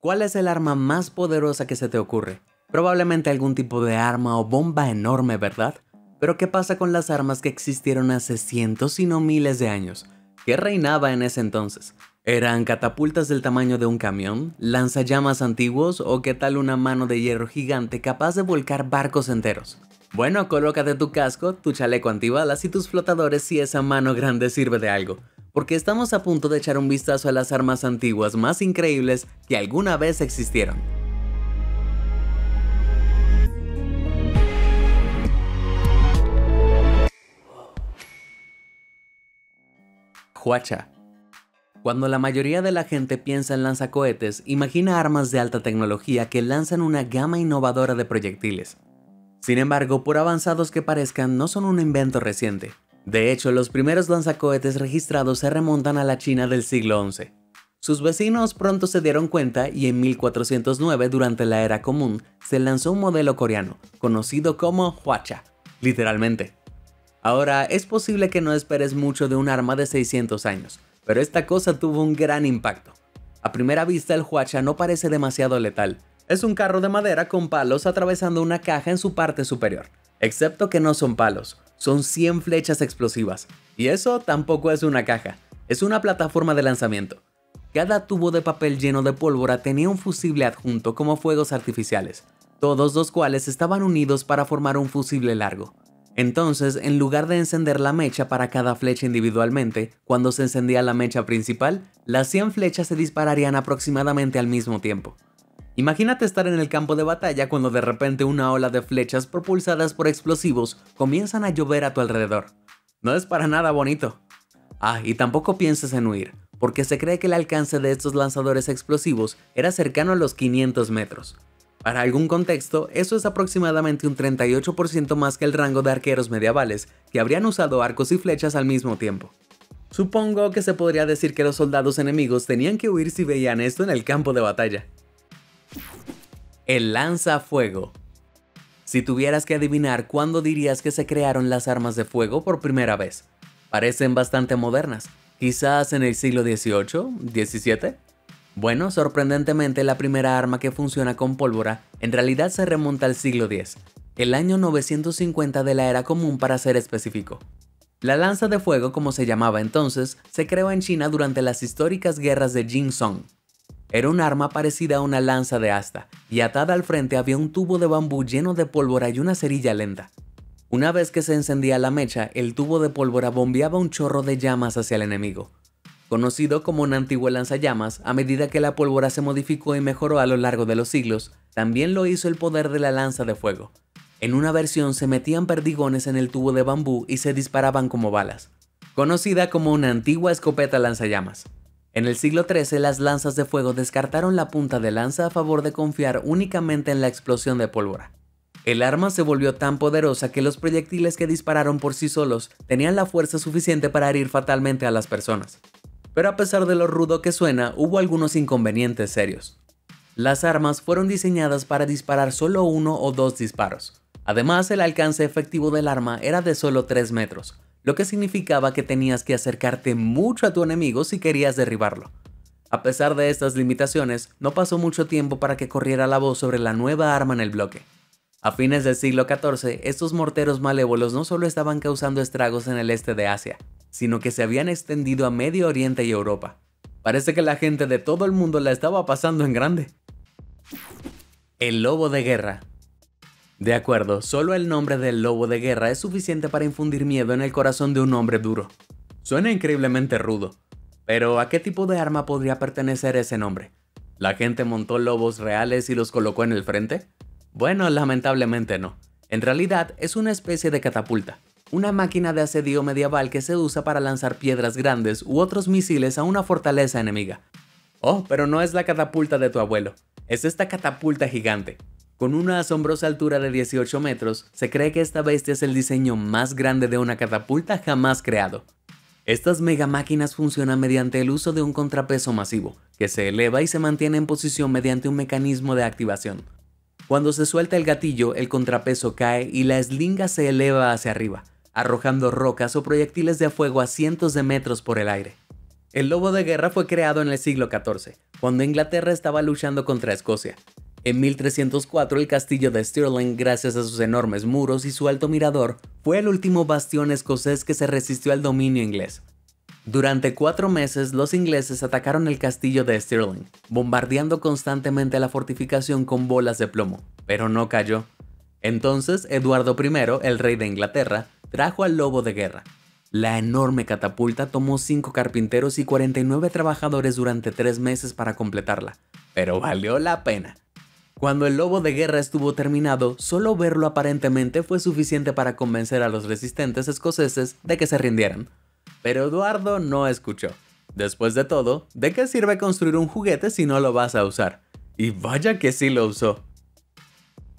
¿Cuál es el arma más poderosa que se te ocurre? Probablemente algún tipo de arma o bomba enorme, ¿verdad? Pero ¿qué pasa con las armas que existieron hace cientos y no miles de años? ¿Qué reinaba en ese entonces? ¿Eran catapultas del tamaño de un camión, lanzallamas antiguos o qué tal una mano de hierro gigante capaz de volcar barcos enteros? Bueno, colócate tu casco, tu chaleco antibalas y tus flotadores si esa mano grande sirve de algo, porque estamos a punto de echar un vistazo a las armas antiguas más increíbles que alguna vez existieron. Hwacha. Cuando la mayoría de la gente piensa en lanzacohetes, imagina armas de alta tecnología que lanzan una gama innovadora de proyectiles. Sin embargo, por avanzados que parezcan, no son un invento reciente. De hecho, los primeros lanzacohetes registrados se remontan a la China del siglo XI. Sus vecinos pronto se dieron cuenta y en 1409, durante la Era Común, se lanzó un modelo coreano, conocido como Hwacha, literalmente. Ahora, es posible que no esperes mucho de un arma de 600 años, pero esta cosa tuvo un gran impacto. A primera vista, el Hwacha no parece demasiado letal. Es un carro de madera con palos atravesando una caja en su parte superior. Excepto que no son palos, son 100 flechas explosivas. Y eso tampoco es una caja, es una plataforma de lanzamiento. Cada tubo de papel lleno de pólvora tenía un fusible adjunto como fuegos artificiales, todos los cuales estaban unidos para formar un fusible largo. Entonces, en lugar de encender la mecha para cada flecha individualmente, cuando se encendía la mecha principal, las 100 flechas se dispararían aproximadamente al mismo tiempo. Imagínate estar en el campo de batalla cuando de repente una ola de flechas propulsadas por explosivos comienzan a llover a tu alrededor. No es para nada bonito. Y tampoco pienses en huir, porque se cree que el alcance de estos lanzadores explosivos era cercano a los 500 metros. Para algún contexto, eso es aproximadamente un 38% más que el rango de arqueros medievales, que habrían usado arcos y flechas al mismo tiempo. Supongo que se podría decir que los soldados enemigos tenían que huir si veían esto en el campo de batalla. El lanzafuego. Si tuvieras que adivinar cuándo dirías que se crearon las armas de fuego por primera vez, parecen bastante modernas, quizás en el siglo XVIII, XVII. Bueno, sorprendentemente la primera arma que funciona con pólvora en realidad se remonta al siglo X, el año 950 de la Era Común para ser específico. La lanza de fuego, como se llamaba entonces, se creó en China durante las históricas guerras de Jin Song. Era un arma parecida a una lanza de asta, y atada al frente había un tubo de bambú lleno de pólvora y una cerilla lenta. Una vez que se encendía la mecha, el tubo de pólvora bombeaba un chorro de llamas hacia el enemigo. Conocido como un antiguo lanzallamas, a medida que la pólvora se modificó y mejoró a lo largo de los siglos, también lo hizo el poder de la lanza de fuego. En una versión se metían perdigones en el tubo de bambú y se disparaban como balas, conocida como una antigua escopeta lanzallamas. En el siglo XIII, las lanzas de fuego descartaron la punta de lanza a favor de confiar únicamente en la explosión de pólvora. El arma se volvió tan poderosa que los proyectiles que dispararon por sí solos tenían la fuerza suficiente para herir fatalmente a las personas. Pero a pesar de lo rudo que suena, hubo algunos inconvenientes serios. Las armas fueron diseñadas para disparar solo 1 o 2 disparos. Además, el alcance efectivo del arma era de solo 3 metros, lo que significaba que tenías que acercarte mucho a tu enemigo si querías derribarlo. A pesar de estas limitaciones, no pasó mucho tiempo para que corriera la voz sobre la nueva arma en el bloque. A fines del siglo XIV, estos morteros malévolos no solo estaban causando estragos en el este de Asia, sino que se habían extendido a Medio Oriente y Europa. Parece que la gente de todo el mundo la estaba pasando en grande. El lobo de guerra. De acuerdo, solo el nombre del lobo de guerra es suficiente para infundir miedo en el corazón de un hombre duro. Suena increíblemente rudo, pero ¿a qué tipo de arma podría pertenecer ese nombre? ¿La gente montó lobos reales y los colocó en el frente? Bueno, lamentablemente no. En realidad es una especie de catapulta, una máquina de asedio medieval que se usa para lanzar piedras grandes u otros misiles a una fortaleza enemiga. Pero no es la catapulta de tu abuelo, es esta catapulta gigante. Con una asombrosa altura de 18 metros, se cree que esta bestia es el diseño más grande de una catapulta jamás creado. Estas mega máquinas funcionan mediante el uso de un contrapeso masivo, que se eleva y se mantiene en posición mediante un mecanismo de activación. Cuando se suelta el gatillo, el contrapeso cae y la eslinga se eleva hacia arriba, arrojando rocas o proyectiles de fuego a cientos de metros por el aire. El lobo de guerra fue creado en el siglo XIV, cuando Inglaterra estaba luchando contra Escocia. En 1304 el castillo de Stirling, gracias a sus enormes muros y su alto mirador, fue el último bastión escocés que se resistió al dominio inglés. Durante 4 meses los ingleses atacaron el castillo de Stirling, bombardeando constantemente la fortificación con bolas de plomo, pero no cayó. Entonces Eduardo I, el rey de Inglaterra, trajo al lobo de guerra. La enorme catapulta tomó 5 carpinteros y 49 trabajadores durante 3 meses para completarla, pero valió la pena. Cuando el lobo de guerra estuvo terminado, solo verlo aparentemente fue suficiente para convencer a los resistentes escoceses de que se rindieran. Pero Eduardo no escuchó. Después de todo, ¿de qué sirve construir un juguete si no lo vas a usar? Y vaya que sí lo usó.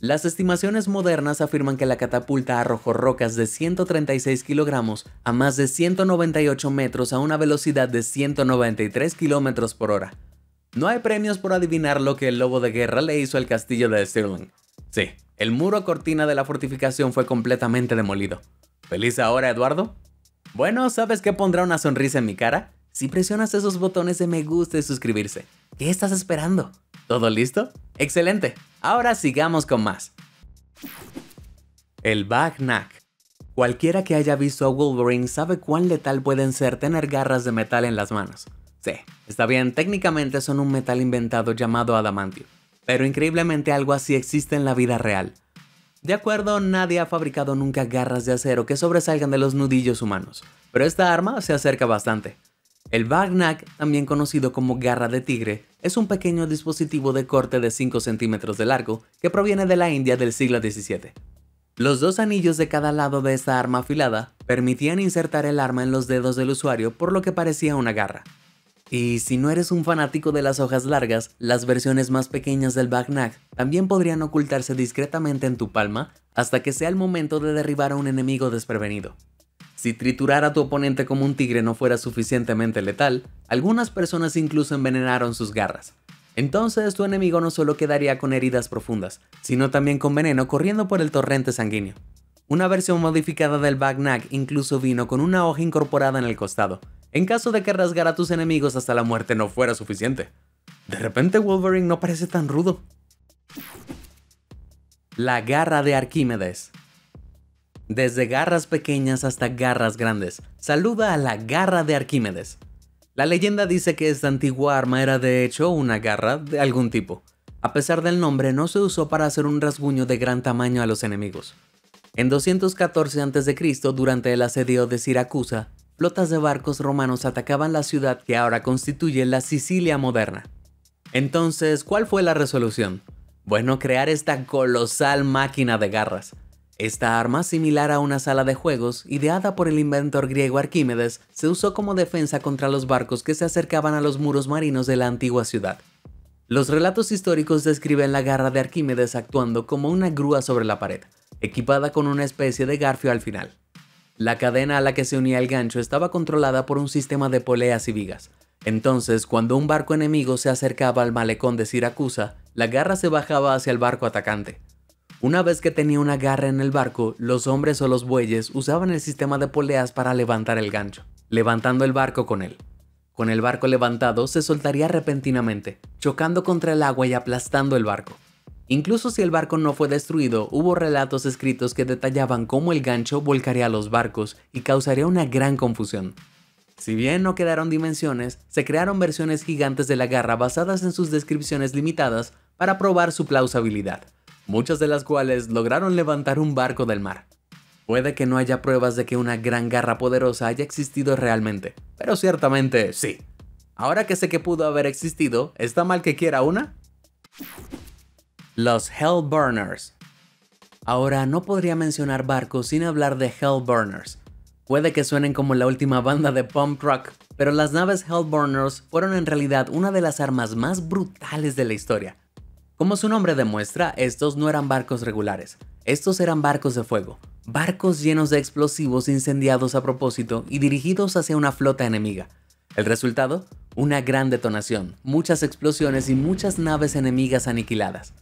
Las estimaciones modernas afirman que la catapulta arrojó rocas de 136 kilogramos a más de 198 metros a una velocidad de 193 kilómetros por hora. No hay premios por adivinar lo que el lobo de guerra le hizo al castillo de Stirling. Sí, el muro cortina de la fortificación fue completamente demolido. ¿Feliz ahora, Eduardo? Bueno, ¿sabes qué pondrá una sonrisa en mi cara? Si presionas esos botones de me gusta y suscribirse. ¿Qué estás esperando? ¿Todo listo? ¡Excelente! Ahora sigamos con más. El Bagnac. Cualquiera que haya visto a Wolverine sabe cuán letal pueden ser tener garras de metal en las manos. Sí, está bien, técnicamente son un metal inventado llamado adamantio, pero increíblemente algo así existe en la vida real. De acuerdo, nadie ha fabricado nunca garras de acero que sobresalgan de los nudillos humanos, pero esta arma se acerca bastante. El Bagnac, también conocido como garra de tigre, es un pequeño dispositivo de corte de 5 centímetros de largo que proviene de la India del siglo XVII. Los 2 anillos de cada lado de esta arma afilada permitían insertar el arma en los dedos del usuario, por lo que parecía una garra. Y si no eres un fanático de las hojas largas, las versiones más pequeñas del Bagnac también podrían ocultarse discretamente en tu palma hasta que sea el momento de derribar a un enemigo desprevenido. Si triturar a tu oponente como un tigre no fuera suficientemente letal, algunas personas incluso envenenaron sus garras. Entonces tu enemigo no solo quedaría con heridas profundas, sino también con veneno corriendo por el torrente sanguíneo. Una versión modificada del Bagnac incluso vino con una hoja incorporada en el costado, en caso de que rasgar a tus enemigos hasta la muerte no fuera suficiente. De repente Wolverine no parece tan rudo. La garra de Arquímedes. Desde garras pequeñas hasta garras grandes, saluda a la garra de Arquímedes. La leyenda dice que esta antigua arma era de hecho una garra de algún tipo. A pesar del nombre, no se usó para hacer un rasguño de gran tamaño a los enemigos. En 214 a.C., durante el asedio de Siracusa, flotas de barcos romanos atacaban la ciudad que ahora constituye la Sicilia moderna. Entonces, ¿cuál fue la resolución? Bueno, crear esta colosal máquina de garras. Esta arma, similar a una sala de juegos, ideada por el inventor griego Arquímedes, se usó como defensa contra los barcos que se acercaban a los muros marinos de la antigua ciudad. Los relatos históricos describen la garra de Arquímedes actuando como una grúa sobre la pared, equipada con una especie de garfio al final. La cadena a la que se unía el gancho estaba controlada por un sistema de poleas y vigas. Entonces, cuando un barco enemigo se acercaba al malecón de Siracusa, la garra se bajaba hacia el barco atacante. Una vez que tenía una garra en el barco, los hombres o los bueyes usaban el sistema de poleas para levantar el gancho, levantando el barco con él. Con el barco levantado, se soltaría repentinamente, chocando contra el agua y aplastando el barco. Incluso si el barco no fue destruido, hubo relatos escritos que detallaban cómo el gancho volcaría los barcos y causaría una gran confusión. Si bien no quedaron dimensiones, se crearon versiones gigantes de la garra basadas en sus descripciones limitadas para probar su plausibilidad, muchas de las cuales lograron levantar un barco del mar. Puede que no haya pruebas de que una gran garra poderosa haya existido realmente, pero ciertamente sí. Ahora que sé que pudo haber existido, ¿está mal que quiera una? Los Hellburners. Ahora no podría mencionar barcos sin hablar de Hellburners. Puede que suenen como la última banda de punk rock, pero las naves Hellburners fueron en realidad una de las armas más brutales de la historia. Como su nombre demuestra, estos no eran barcos regulares, estos eran barcos de fuego, barcos llenos de explosivos incendiados a propósito y dirigidos hacia una flota enemiga. ¿El resultado? Una gran detonación, muchas explosiones y muchas naves enemigas aniquiladas.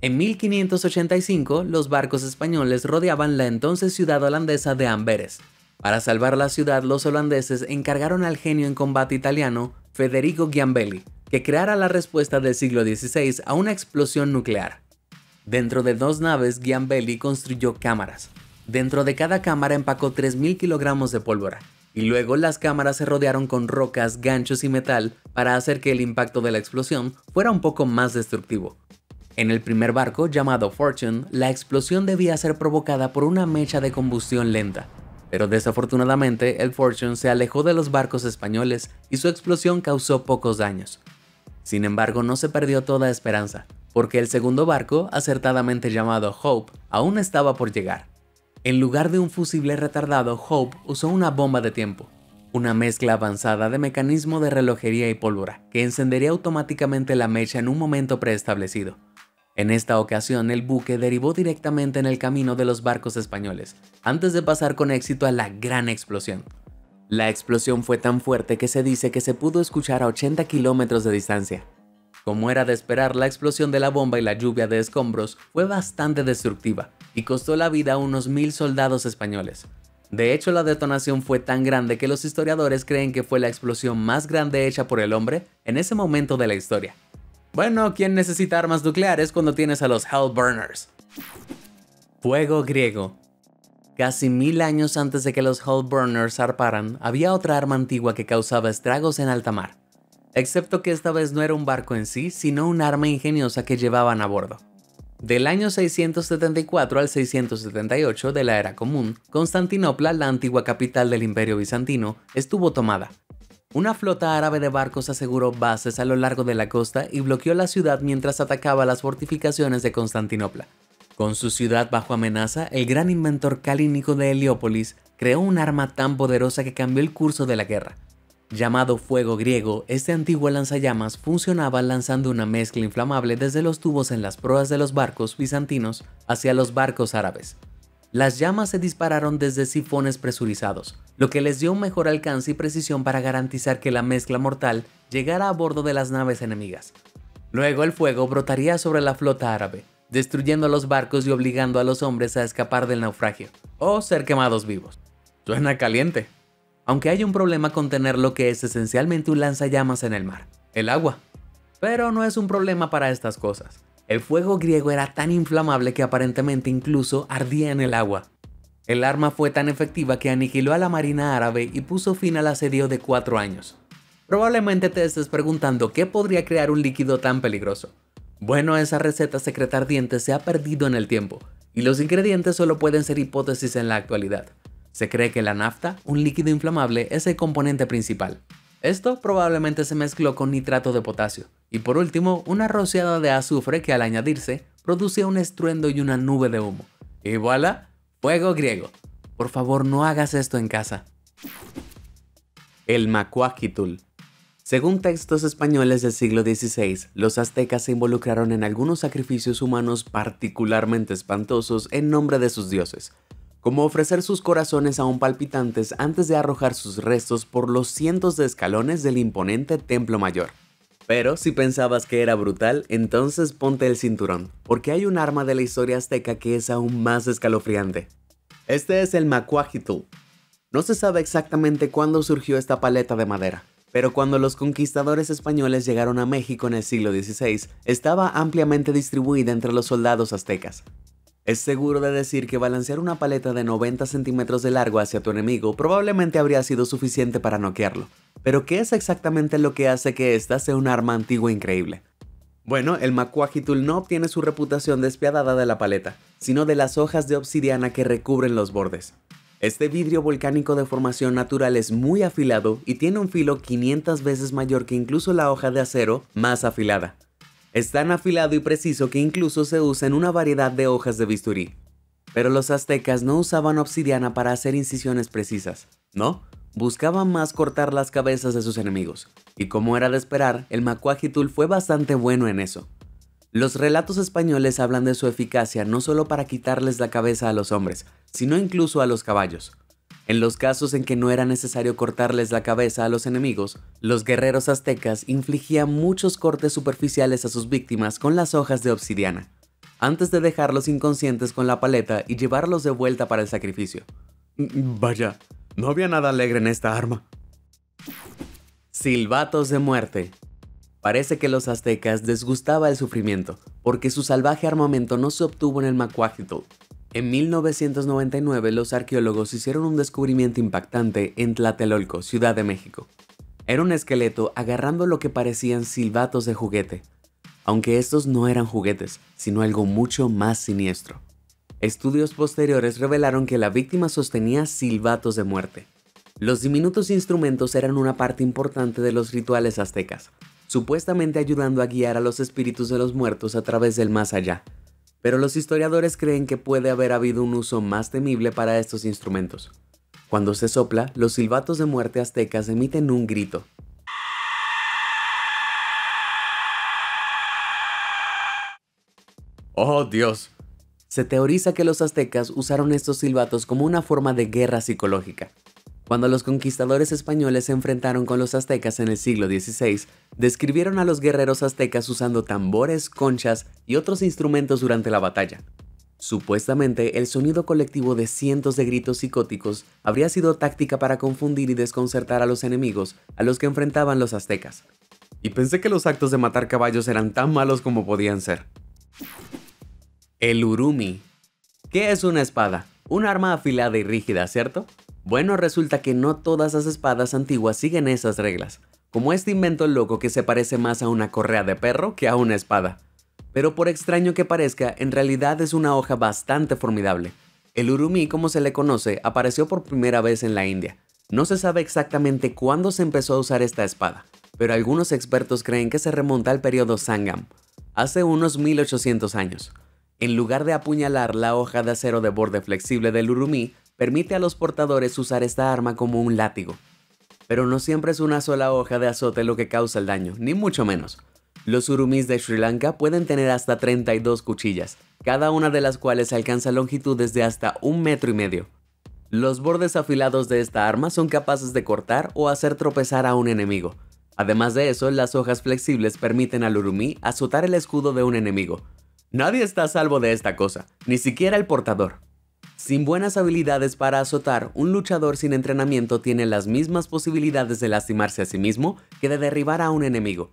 En 1585, los barcos españoles rodeaban la entonces ciudad holandesa de Amberes. Para salvar la ciudad, los holandeses encargaron al genio en combate italiano, Federico Giambelli, que creara la respuesta del siglo XVI a una explosión nuclear. Dentro de 2 naves, Giambelli construyó cámaras. Dentro de cada cámara empacó 3.000 kilogramos de pólvora, y luego las cámaras se rodearon con rocas, ganchos y metal para hacer que el impacto de la explosión fuera un poco más destructivo. En el primer barco, llamado Fortune, la explosión debía ser provocada por una mecha de combustión lenta, pero desafortunadamente el Fortune se alejó de los barcos españoles y su explosión causó pocos daños. Sin embargo, no se perdió toda esperanza, porque el segundo barco, acertadamente llamado Hope, aún estaba por llegar. En lugar de un fusible retardado, Hope usó una bomba de tiempo, una mezcla avanzada de mecanismo de relojería y pólvora, que encendería automáticamente la mecha en un momento preestablecido. En esta ocasión, el buque derivó directamente en el camino de los barcos españoles, antes de pasar con éxito a la gran explosión. La explosión fue tan fuerte que se dice que se pudo escuchar a 80 kilómetros de distancia. Como era de esperar, la explosión de la bomba y la lluvia de escombros fue bastante destructiva y costó la vida a unos 1000 soldados españoles. De hecho, la detonación fue tan grande que los historiadores creen que fue la explosión más grande hecha por el hombre en ese momento de la historia. Bueno, ¿quién necesita armas nucleares cuando tienes a los Hellburners? Fuego griego. Casi 1000 años antes de que los Hellburners zarparan, había otra arma antigua que causaba estragos en alta mar. Excepto que esta vez no era un barco en sí, sino un arma ingeniosa que llevaban a bordo. Del año 674 al 678 de la Era Común, Constantinopla, la antigua capital del Imperio Bizantino, estuvo tomada. Una flota árabe de barcos aseguró bases a lo largo de la costa y bloqueó la ciudad mientras atacaba las fortificaciones de Constantinopla. Con su ciudad bajo amenaza, el gran inventor Calínico de Heliópolis creó un arma tan poderosa que cambió el curso de la guerra. Llamado fuego griego, este antiguo lanzallamas funcionaba lanzando una mezcla inflamable desde los tubos en las proas de los barcos bizantinos hacia los barcos árabes. Las llamas se dispararon desde sifones presurizados, lo que les dio un mejor alcance y precisión para garantizar que la mezcla mortal llegara a bordo de las naves enemigas. Luego el fuego brotaría sobre la flota árabe, destruyendo los barcos y obligando a los hombres a escapar del naufragio, o ser quemados vivos. Suena caliente. Aunque hay un problema con tener lo que es esencialmente un lanzallamas en el mar, el agua. Pero no es un problema para estas cosas. El fuego griego era tan inflamable que aparentemente incluso ardía en el agua. El arma fue tan efectiva que aniquiló a la marina árabe y puso fin al asedio de 4 años. Probablemente te estés preguntando qué podría crear un líquido tan peligroso. Bueno, esa receta secreta ardiente se ha perdido en el tiempo, y los ingredientes solo pueden ser hipótesis en la actualidad. Se cree que la nafta, un líquido inflamable, es el componente principal. Esto probablemente se mezcló con nitrato de potasio, y por último, una rociada de azufre que al añadirse, producía un estruendo y una nube de humo. Y voilà, fuego griego. Por favor, no hagas esto en casa. El Macuajitul. Según textos españoles del siglo XVI, los aztecas se involucraron en algunos sacrificios humanos particularmente espantosos en nombre de sus dioses, como ofrecer sus corazones aún palpitantes antes de arrojar sus restos por los cientos de escalones del imponente Templo Mayor. Pero si pensabas que era brutal, entonces ponte el cinturón, porque hay un arma de la historia azteca que es aún más escalofriante. Este es el Macuajitul. No se sabe exactamente cuándo surgió esta paleta de madera, pero cuando los conquistadores españoles llegaron a México en el siglo XVI, estaba ampliamente distribuida entre los soldados aztecas. Es seguro de decir que balancear una paleta de 90 centímetros de largo hacia tu enemigo probablemente habría sido suficiente para noquearlo. Pero ¿qué es exactamente lo que hace que esta sea un arma antigua increíble? Bueno, el Macuajitul no obtiene su reputación despiadada de la paleta, sino de las hojas de obsidiana que recubren los bordes. Este vidrio volcánico de formación natural es muy afilado y tiene un filo 500 veces mayor que incluso la hoja de acero más afilada. Es tan afilado y preciso que incluso se usa en una variedad de hojas de bisturí. Pero los aztecas no usaban obsidiana para hacer incisiones precisas, ¿no? Buscaban más cortar las cabezas de sus enemigos. Y como era de esperar, el Macuajitul fue bastante bueno en eso. Los relatos españoles hablan de su eficacia no solo para quitarles la cabeza a los hombres, sino incluso a los caballos. En los casos en que no era necesario cortarles la cabeza a los enemigos, los guerreros aztecas infligían muchos cortes superficiales a sus víctimas con las hojas de obsidiana, antes de dejarlos inconscientes con la paleta y llevarlos de vuelta para el sacrificio. Vaya, No había nada alegre en esta arma. Silbatos de muerte. Parece que los aztecas les gustaba el sufrimiento, porque su salvaje armamento no se obtuvo en el Macuajitl. En 1999 los arqueólogos hicieron un descubrimiento impactante en Tlatelolco, Ciudad de México. Era un esqueleto agarrando lo que parecían silbatos de juguete, aunque estos no eran juguetes, sino algo mucho más siniestro. Estudios posteriores revelaron que la víctima sostenía silbatos de muerte. Los diminutos instrumentos eran una parte importante de los rituales aztecas, supuestamente ayudando a guiar a los espíritus de los muertos a través del más allá. Pero los historiadores creen que puede haber habido un uso más temible para estos instrumentos. Cuando se sopla, los silbatos de muerte aztecas emiten un grito. ¡Oh, Dios! Se teoriza que los aztecas usaron estos silbatos como una forma de guerra psicológica. Cuando los conquistadores españoles se enfrentaron con los aztecas en el siglo XVI, describieron a los guerreros aztecas usando tambores, conchas y otros instrumentos durante la batalla. Supuestamente, el sonido colectivo de cientos de gritos psicóticos habría sido táctica para confundir y desconcertar a los enemigos a los que enfrentaban los aztecas. Y pensé que los actos de matar caballos eran tan malos como podían ser. El urumi. ¿Qué es una espada? Un arma afilada y rígida, ¿cierto? Bueno, resulta que no todas las espadas antiguas siguen esas reglas, como este invento loco que se parece más a una correa de perro que a una espada. Pero por extraño que parezca, en realidad es una hoja bastante formidable. El urumi, como se le conoce, apareció por primera vez en la India. No se sabe exactamente cuándo se empezó a usar esta espada, pero algunos expertos creen que se remonta al periodo Sangam, hace unos 1800 años. En lugar de apuñalar, la hoja de acero de borde flexible del urumí permite a los portadores usar esta arma como un látigo. Pero no siempre es una sola hoja de azote lo que causa el daño, ni mucho menos. Los urumís de Sri Lanka pueden tener hasta 32 cuchillas, cada una de las cuales alcanza longitudes de hasta 1,5 metros. Los bordes afilados de esta arma son capaces de cortar o hacer tropezar a un enemigo. Además de eso, las hojas flexibles permiten al urumí azotar el escudo de un enemigo. Nadie está a salvo de esta cosa, ni siquiera el portador. Sin buenas habilidades para azotar, un luchador sin entrenamiento tiene las mismas posibilidades de lastimarse a sí mismo que de derribar a un enemigo.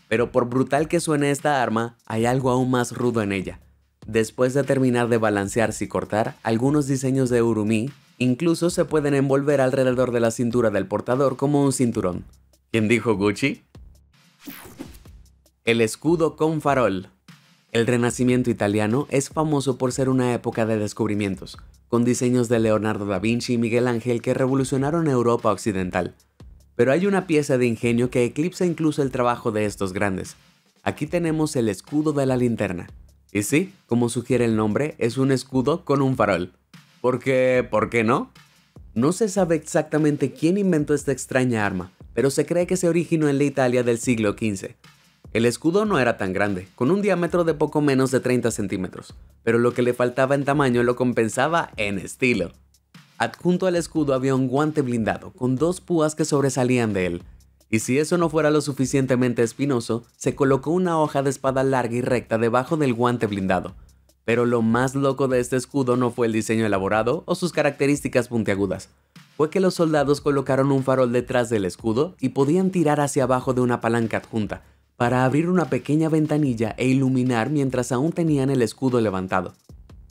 Pero por brutal que suene esta arma, hay algo aún más rudo en ella. Después de terminar de balancearse y cortar, algunos diseños de urumí incluso se pueden envolver alrededor de la cintura del portador como un cinturón. ¿Quién dijo Gucci? El escudo con farol. El Renacimiento italiano es famoso por ser una época de descubrimientos, con diseños de Leonardo da Vinci y Miguel Ángel que revolucionaron Europa occidental. Pero hay una pieza de ingenio que eclipsa incluso el trabajo de estos grandes. Aquí tenemos el escudo de la linterna. Y sí, como sugiere el nombre, es un escudo con un farol. ¿Por qué no? No se sabe exactamente quién inventó esta extraña arma, pero se cree que se originó en la Italia del siglo XV. El escudo no era tan grande, con un diámetro de poco menos de 30 centímetros, pero lo que le faltaba en tamaño lo compensaba en estilo. Adjunto al escudo había un guante blindado, con 2 púas que sobresalían de él. Y si eso no fuera lo suficientemente espinoso, se colocó una hoja de espada larga y recta debajo del guante blindado. Pero lo más loco de este escudo no fue el diseño elaborado o sus características puntiagudas. Fue que los soldados colocaron un farol detrás del escudo y podían tirar hacia abajo de una palanca adjunta, para abrir una pequeña ventanilla e iluminar mientras aún tenían el escudo levantado.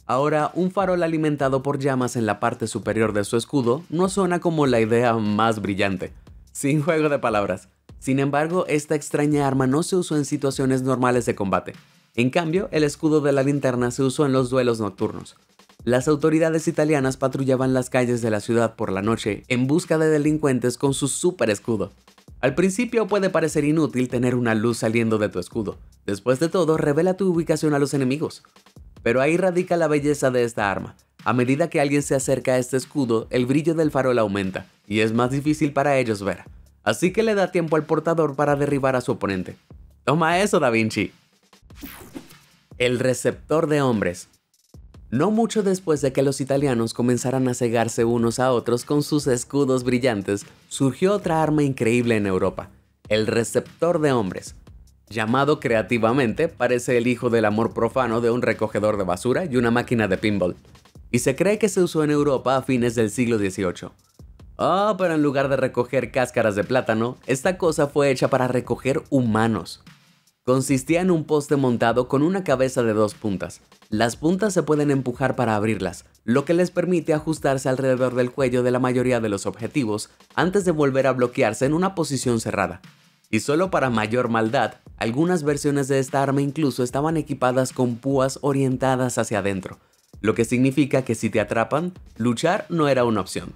Ahora, un farol alimentado por llamas en la parte superior de su escudo no suena como la idea más brillante. Sin juego de palabras. Sin embargo, esta extraña arma no se usó en situaciones normales de combate. En cambio, el escudo de la linterna se usó en los duelos nocturnos. Las autoridades italianas patrullaban las calles de la ciudad por la noche en busca de delincuentes con su super escudo. Al principio puede parecer inútil tener una luz saliendo de tu escudo. Después de todo, revela tu ubicación a los enemigos. Pero ahí radica la belleza de esta arma. A medida que alguien se acerca a este escudo, el brillo del farol aumenta, y es más difícil para ellos ver. Así que le da tiempo al portador para derribar a su oponente. ¡Toma eso, Da Vinci! El receptor de hombres. No mucho después de que los italianos comenzaran a cegarse unos a otros con sus escudos brillantes, surgió otra arma increíble en Europa, el receptor de hombres. Llamado creativamente, parece el hijo del amor profano de un recogedor de basura y una máquina de pinball, y se cree que se usó en Europa a fines del siglo XVIII. Pero en lugar de recoger cáscaras de plátano, esta cosa fue hecha para recoger humanos. Consistía en un poste montado con una cabeza de 2 puntas. Las puntas se pueden empujar para abrirlas, lo que les permite ajustarse alrededor del cuello de la mayoría de los objetivos antes de volver a bloquearse en una posición cerrada. Y solo para mayor maldad, algunas versiones de esta arma incluso estaban equipadas con púas orientadas hacia adentro, lo que significa que si te atrapan, luchar no era una opción.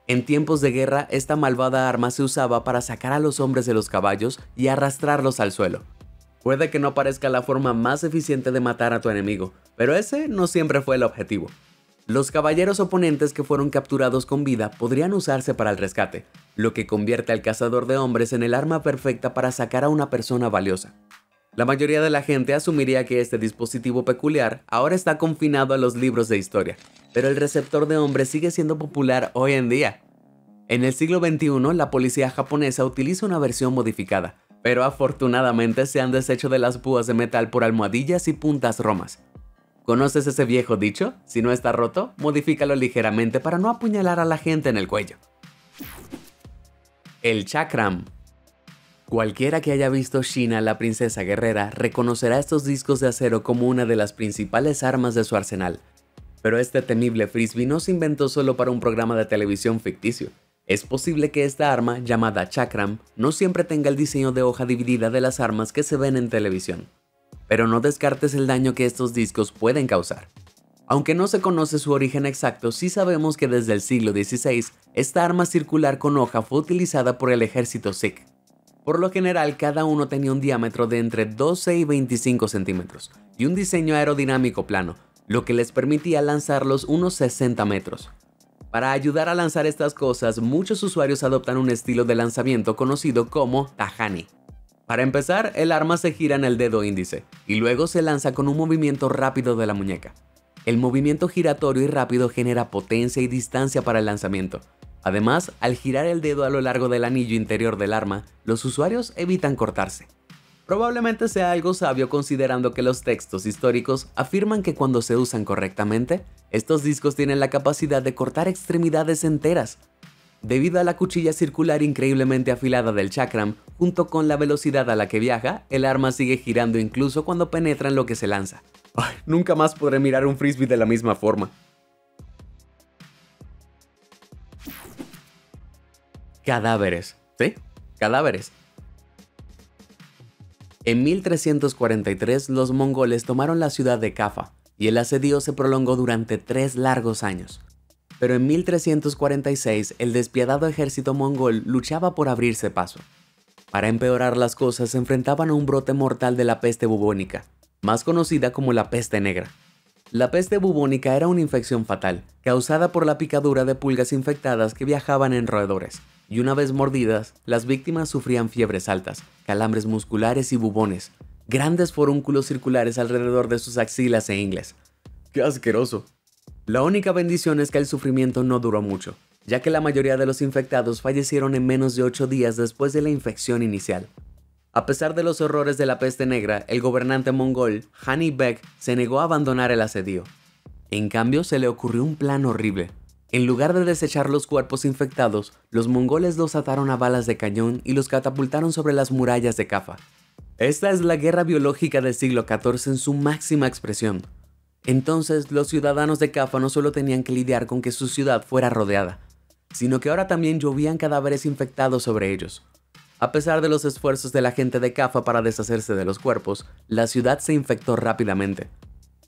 En tiempos de guerra, esta malvada arma se usaba para sacar a los hombres de los caballos y arrastrarlos al suelo. Puede que no parezca la forma más eficiente de matar a tu enemigo, pero ese no siempre fue el objetivo. Los caballeros oponentes que fueron capturados con vida podrían usarse para el rescate, lo que convierte al cazador de hombres en el arma perfecta para sacar a una persona valiosa. La mayoría de la gente asumiría que este dispositivo peculiar ahora está confinado a los libros de historia, pero el receptor de hombres sigue siendo popular hoy en día. En el siglo XXI, la policía japonesa utiliza una versión modificada, pero afortunadamente se han deshecho de las púas de metal por almohadillas y puntas romas. ¿Conoces ese viejo dicho? Si no está roto, modifícalo ligeramente para no apuñalar a la gente en el cuello. El chakram. Cualquiera que haya visto Sheena, la princesa guerrera, reconocerá estos discos de acero como una de las principales armas de su arsenal. Pero este temible frisbee no se inventó solo para un programa de televisión ficticio. Es posible que esta arma, llamada chakram, no siempre tenga el diseño de hoja dividida de las armas que se ven en televisión. Pero no descartes el daño que estos discos pueden causar. Aunque no se conoce su origen exacto, sí sabemos que desde el siglo XVI, esta arma circular con hoja fue utilizada por el ejército Sikh. Por lo general, cada uno tenía un diámetro de entre 12 y 25 centímetros y un diseño aerodinámico plano, lo que les permitía lanzarlos unos 60 metros. Para ayudar a lanzar estas cosas, muchos usuarios adoptan un estilo de lanzamiento conocido como Tahani. Para empezar, el arma se gira en el dedo índice y luego se lanza con un movimiento rápido de la muñeca. El movimiento giratorio y rápido genera potencia y distancia para el lanzamiento. Además, al girar el dedo a lo largo del anillo interior del arma, los usuarios evitan cortarse. Probablemente sea algo sabio considerando que los textos históricos afirman que cuando se usan correctamente, estos discos tienen la capacidad de cortar extremidades enteras. Debido a la cuchilla circular increíblemente afilada del chakram, junto con la velocidad a la que viaja, el arma sigue girando incluso cuando penetra en lo que se lanza. Nunca más podré mirar un frisbee de la misma forma. Cadáveres. ¿Sí? Cadáveres. En 1343 los mongoles tomaron la ciudad de Kaffa y el asedio se prolongó durante 3 largos años. Pero en 1346 el despiadado ejército mongol luchaba por abrirse paso. Para empeorar las cosas se enfrentaban a un brote mortal de la peste bubónica, más conocida como la peste negra. La peste bubónica era una infección fatal, causada por la picadura de pulgas infectadas que viajaban en roedores, y una vez mordidas, las víctimas sufrían fiebres altas, calambres musculares y bubones, grandes forúnculos circulares alrededor de sus axilas e ingles. ¡Qué asqueroso! La única bendición es que el sufrimiento no duró mucho, ya que la mayoría de los infectados fallecieron en menos de 8 días después de la infección inicial. A pesar de los horrores de la peste negra, el gobernante mongol, Hani Bek, se negó a abandonar el asedio. En cambio, se le ocurrió un plan horrible. En lugar de desechar los cuerpos infectados, los mongoles los ataron a balas de cañón y los catapultaron sobre las murallas de Kaffa. Esta es la guerra biológica del siglo XIV en su máxima expresión. Entonces, los ciudadanos de Kaffa no solo tenían que lidiar con que su ciudad fuera rodeada, sino que ahora también llovían cadáveres infectados sobre ellos. A pesar de los esfuerzos de la gente de Kaffa para deshacerse de los cuerpos, la ciudad se infectó rápidamente.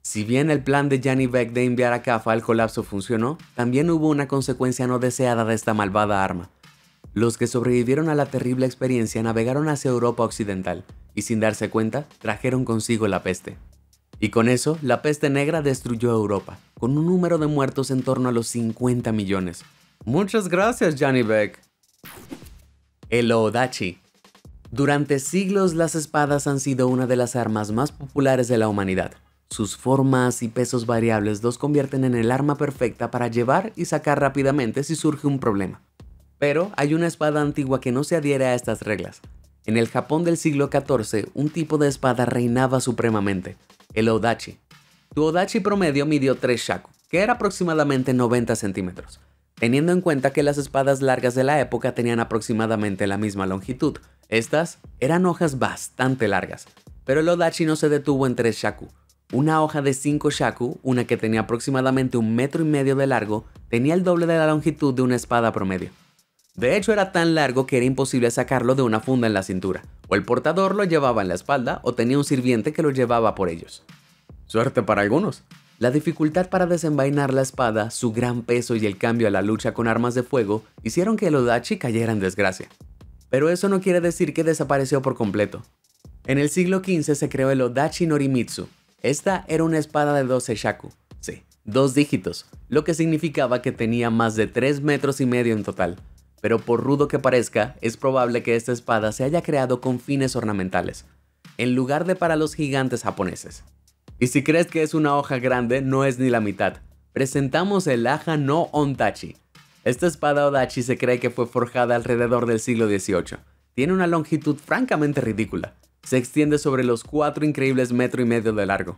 Si bien el plan de Jani Bek de enviar a Kaffa al colapso funcionó, también hubo una consecuencia no deseada de esta malvada arma. Los que sobrevivieron a la terrible experiencia navegaron hacia Europa occidental y sin darse cuenta, trajeron consigo la peste. Y con eso, la peste negra destruyó Europa, con un número de muertos en torno a los 50 millones. Muchas gracias, Jani Bek. El Odachi. Durante siglos las espadas han sido una de las armas más populares de la humanidad. Sus formas y pesos variables los convierten en el arma perfecta para llevar y sacar rápidamente si surge un problema. Pero hay una espada antigua que no se adhiere a estas reglas. En el Japón del siglo XIV, un tipo de espada reinaba supremamente, el Odachi. Tu Odachi promedio midió 3 shaku, que era aproximadamente 90 centímetros. Teniendo en cuenta que las espadas largas de la época tenían aproximadamente la misma longitud, estas eran hojas bastante largas, pero el Odachi no se detuvo en 3 shaku. Una hoja de 5 shaku, una que tenía aproximadamente 1,5 metros de largo, tenía el doble de la longitud de una espada promedio. De hecho, era tan largo que era imposible sacarlo de una funda en la cintura, o el portador lo llevaba en la espalda o tenía un sirviente que lo llevaba por ellos. Suerte para algunos. La dificultad para desenvainar la espada, su gran peso y el cambio a la lucha con armas de fuego hicieron que el Odachi cayera en desgracia. Pero eso no quiere decir que desapareció por completo. En el siglo XV se creó el Odachi Norimitsu. Esta era una espada de 12 shaku, sí, 2 dígitos, lo que significaba que tenía más de 3,5 metros en total. Pero por rudo que parezca, es probable que esta espada se haya creado con fines ornamentales, en lugar de para los gigantes japoneses. Y si crees que es una hoja grande, no es ni la mitad. Presentamos el Aja no Ontachi. Esta espada Odachi se cree que fue forjada alrededor del siglo XVIII. Tiene una longitud francamente ridícula. Se extiende sobre los 4 increíbles 1,5 metros de largo.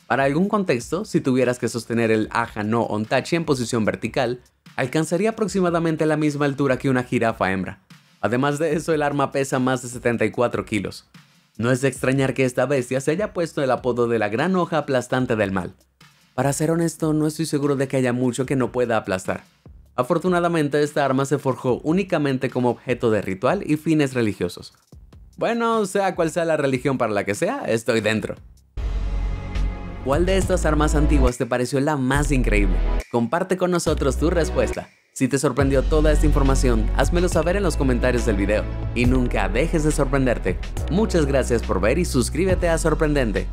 Para algún contexto, si tuvieras que sostener el Aja no Ontachi en posición vertical, alcanzaría aproximadamente la misma altura que una jirafa hembra. Además de eso, el arma pesa más de 74 kilos. No es de extrañar que esta bestia se haya puesto el apodo de la gran hoja aplastante del mal. Para ser honesto, no estoy seguro de que haya mucho que no pueda aplastar. Afortunadamente, esta arma se forjó únicamente como objeto de ritual y fines religiosos. Bueno, sea cual sea la religión para la que sea, estoy dentro. ¿Cuál de estas armas antiguas te pareció la más increíble? Comparte con nosotros tu respuesta. Si te sorprendió toda esta información, házmelo saber en los comentarios del video. Y nunca dejes de sorprenderte. Muchas gracias por ver y suscríbete a Sorprendente.